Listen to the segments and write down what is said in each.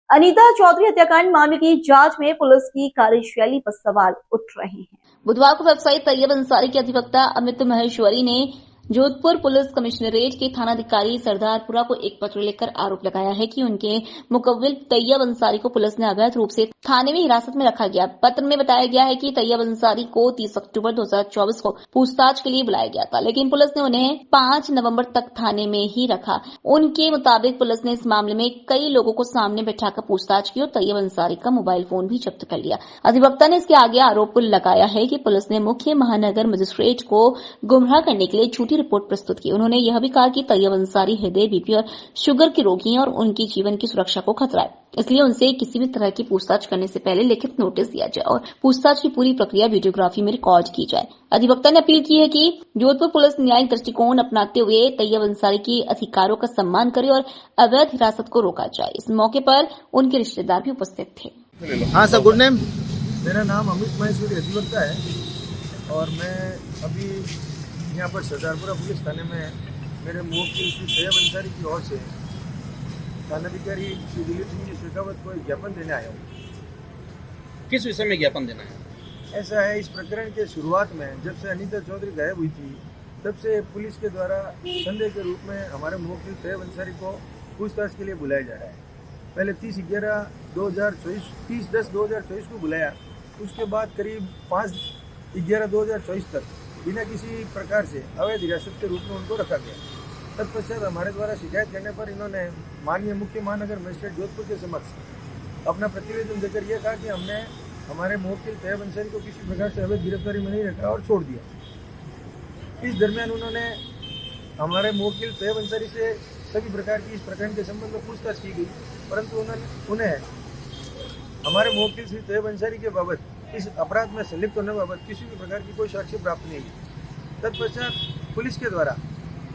अनीता चौधरी हत्याकांड मामले की जांच में पुलिस की कार्यशैली पर सवाल उठ रहे हैं। बुधवार को वेबसाइट तैयब अंसारी के अधिवक्ता अमित महेश्वरी ने जोधपुर पुलिस कमिश्नरेट के थानाधिकारी सरदारपुरा को एक पत्र लिखकर आरोप लगाया है कि उनके मुकव्विल तैयब अंसारी को पुलिस ने अवैध रूप से थाने में हिरासत में रखा गया। पत्र में बताया गया है कि तैयब अंसारी को 30 अक्टूबर 2024 को पूछताछ के लिए बुलाया गया था, लेकिन पुलिस ने उन्हें 5 नवंबर तक थाने में ही रखा। उनके मुताबिक पुलिस ने इस मामले में कई लोगों को सामने बैठाकर पूछताछ की और तैयब अंसारी का मोबाइल फोन भी जब्त कर लिया। अधिवक्ता ने इसके आगे आरोप लगाया है कि पुलिस ने मुख्य महानगर मजिस्ट्रेट को गुमराह करने के लिए झूठी रिपोर्ट प्रस्तुत की। उन्होंने यह भी कहा कि तैयब अंसारी हृदय, बीपी और शुगर के रोगी हैं और उनकी जीवन की सुरक्षा को खतरा है, इसलिए उनसे किसी भी तरह की पूछताछ करने से पहले लिखित नोटिस दिया जाए और पूछताछ की पूरी प्रक्रिया वीडियोग्राफी में रिकॉर्ड की जाए। अधिवक्ता ने अपील की है कि जोधपुर पुलिस न्यायिक दृष्टिकोण अपनाते हुए तैयब अंसारी के अधिकारों का सम्मान करे और अवैध हिरासत को रोका जाए। इस मौके पर उनके रिश्तेदार भी उपस्थित थे। हाँ सर, गुड नेम। मेरा नाम अमित महेश्वरी अधिवक्ता है और मैं अभी यहाँ पर सरदारपुरा पुलिस थाने में मेरे मुवक्किल श्री तैयब अंसारी की ओर से थानाधिकारी श्री दिलीप सिंह शेखावत को एक ज्ञापन देने आया हूँ। किस विषय में ज्ञापन देना है? ऐसा है, इस प्रकरण के शुरुआत में जब से अनीता चौधरी गायब हुई थी तब से पुलिस के द्वारा संदेह के रूप में हमारे मुवक्किल तैयब अंसारी को पूछताछ के लिए बुलाया जा रहा है। पहले 30/10/2024 को बुलाया, उसके बाद करीब 5/11/2024 तक बिना किसी प्रकार से अवैध हिरासत के रूप में उनको रखा गया। तत्पश्चात हमारे द्वारा शिकायत करने पर इन्होंने माननीय मुख्य महानगर मजिस्ट्रेट जोधपुर के समक्ष अपना प्रतिवेदन देकर यह कहा कि हमने हमारे मुवक्किल तैयब अंसारी को किसी प्रकार से अवैध गिरफ्तारी में नहीं रखा और छोड़ दिया। इस दरमियान उन्होंने हमारे मुवक्किल तैयब अंसारी से सभी प्रकार की इस प्रकरण के संबंध में पूछताछ की गई, परंतु उन्हें हमारे मुवक्किल श्री तैयब अंसारी के बाबत इस अपराध में संलिप्त होने बाबत किसी भी प्रकार की कोई साक्ष्य प्राप्त नहीं हुई। तत्पश्चात पुलिस के द्वारा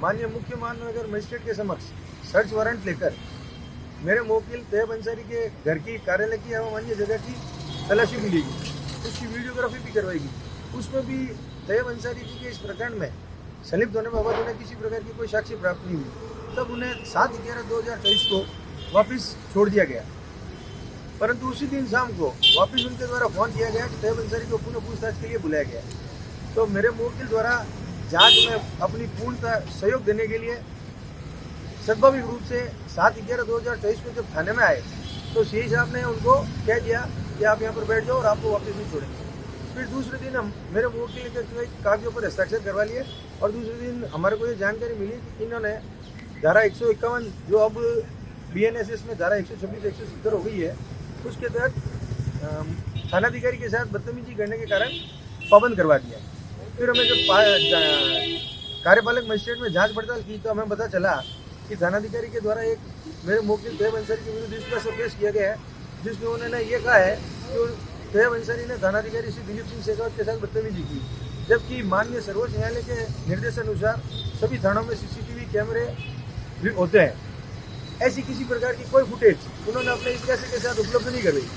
माननीय मुख्य महानगर मजिस्ट्रेट के समक्ष सर्च वारंट लेकर मेरे मुवक्किल तैयब अंसारी के घर की, कार्यालय की एवं अन्य जगह की तलाशी भी ली गई, उसकी वीडियोग्राफी भी करवाई गई। उसमें भी तैयब अंसारी जी के इस प्रकरण में संलिप्त होने बाबत उन्हें किसी प्रकार की कोई साक्ष्य प्राप्त नहीं हुई। तब उन्हें 7/11/2024 को वापस छोड़ दिया गया, परंतु उसी दिन शाम को वापस उनके द्वारा फोन किया गया कि तैयब अंसारी को पुनः पूछताछ के लिए बुलाया गया। तो मेरे मुवक्किल द्वारा जांच में अपनी पूर्णतः सहयोग देने के लिए स्वाभाविक रूप से 7/11/2024 को जब थाने में आए तो सीआई साहब ने उनको कह दिया कि आप यहाँ पर बैठ जाओ और आपको वापस नहीं छोड़ेंगे। फिर दूसरे दिन हम मेरे मुवक्किल के कागजों पर हस्ताक्षर करवा लिए और दूसरे दिन हमारे को ये जानकारी मिली कि इन्होंने धारा 151 जो अब BNSS में धारा 126-170 हो गई है, उसके तहत थानाधिकारी के साथ बदतमीजी करने के कारण पाबंद करवा दिया। फिर हमें जब कार्यपालक मजिस्ट्रेट में जांच पड़ताल की तो हमें पता चला कि थानाधिकारी के द्वारा एक मेरे मुवक्किल तैयब अंसारी के विरुद्ध इस तरह से पेश किया गया है जिसमें उन्होंने ये कहा है कि तैयब अंसारी ने थानाधिकारी श्री दिलीप सिंह शेखावत के साथ बदतमीजी की, जबकि माननीय सर्वोच्च न्यायालय के निर्देशानुसार सभी थानों में CCTV कैमरे भी होते हैं। ऐसी किसी प्रकार की कोई फुटेज उन्होंने अपने इस कैसे के साथ उपलब्ध नहीं करवाई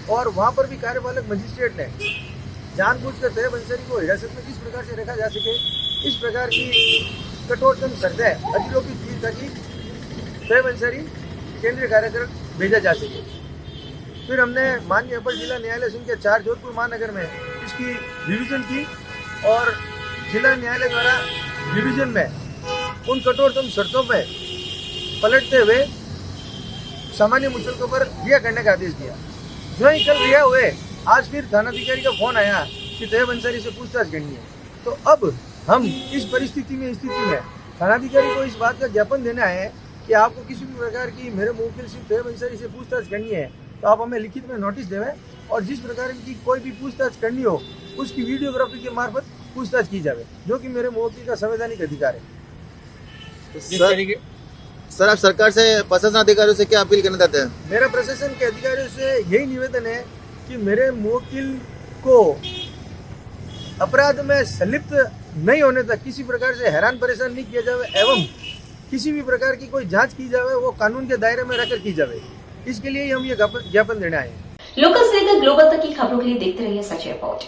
और वहाँ पर भी कार्यपालक मजिस्ट्रेट ने जानबूझकर तैयब अंसारी को हिरासत में किस प्रकार से रखा जा सके, इस प्रकार की कठोरतम शर्तें अधिरोपित की ताकि तैयब अंसारी केंद्रीय कारागार भेजा जा सके। फिर हमने माननीय अपर जिला न्यायालय संख्या 4 जोधपुर महानगर में इसकी रिवीजन की और जिला न्यायालय द्वारा रिवीजन में उन कठोरतम शर्तों में पलटते हुए सामान्य मुचलकों पर रिहा करने का आदेश दिया। जो ही कल रिहा हुए, आज फिर थानाधिकारी का फोन आया कि तैयब अंसारी से पूछताछ करनी है। तो अब हम इस परिस्थिति में थानाधिकारी को इस बात का ज्ञापन देना है कि आपको किसी भी प्रकार की मेरे मुवक्किल श्री तैयब अंसारी से पूछताछ करनी है तो आप हमें लिखित में नोटिस देवें और जिस प्रकार की कोई भी पूछताछ करनी हो उसकी वीडियोग्राफी के मार्फत पूछताछ की जाए, जो कि मेरे मुवक्किल का संवैधानिक अधिकार है। सर, आप सरकार से, प्रशासन अधिकारियों से क्या अपील करना चाहते हैं? मेरा प्रशासन के अधिकारियों से यही निवेदन है कि मेरे मुवक्किल को अपराध में संलिप्त नहीं होने तक किसी प्रकार से हैरान परेशान नहीं किया जाए एवं किसी भी प्रकार की कोई जांच की जाए वो कानून के दायरे में रहकर की जाए। इसके लिए हम ये ज्ञापन देने आए हैं। लोकल से लेकर ग्लोबल तक की खबरों के लिए देखते रहिए सच रिपोर्ट।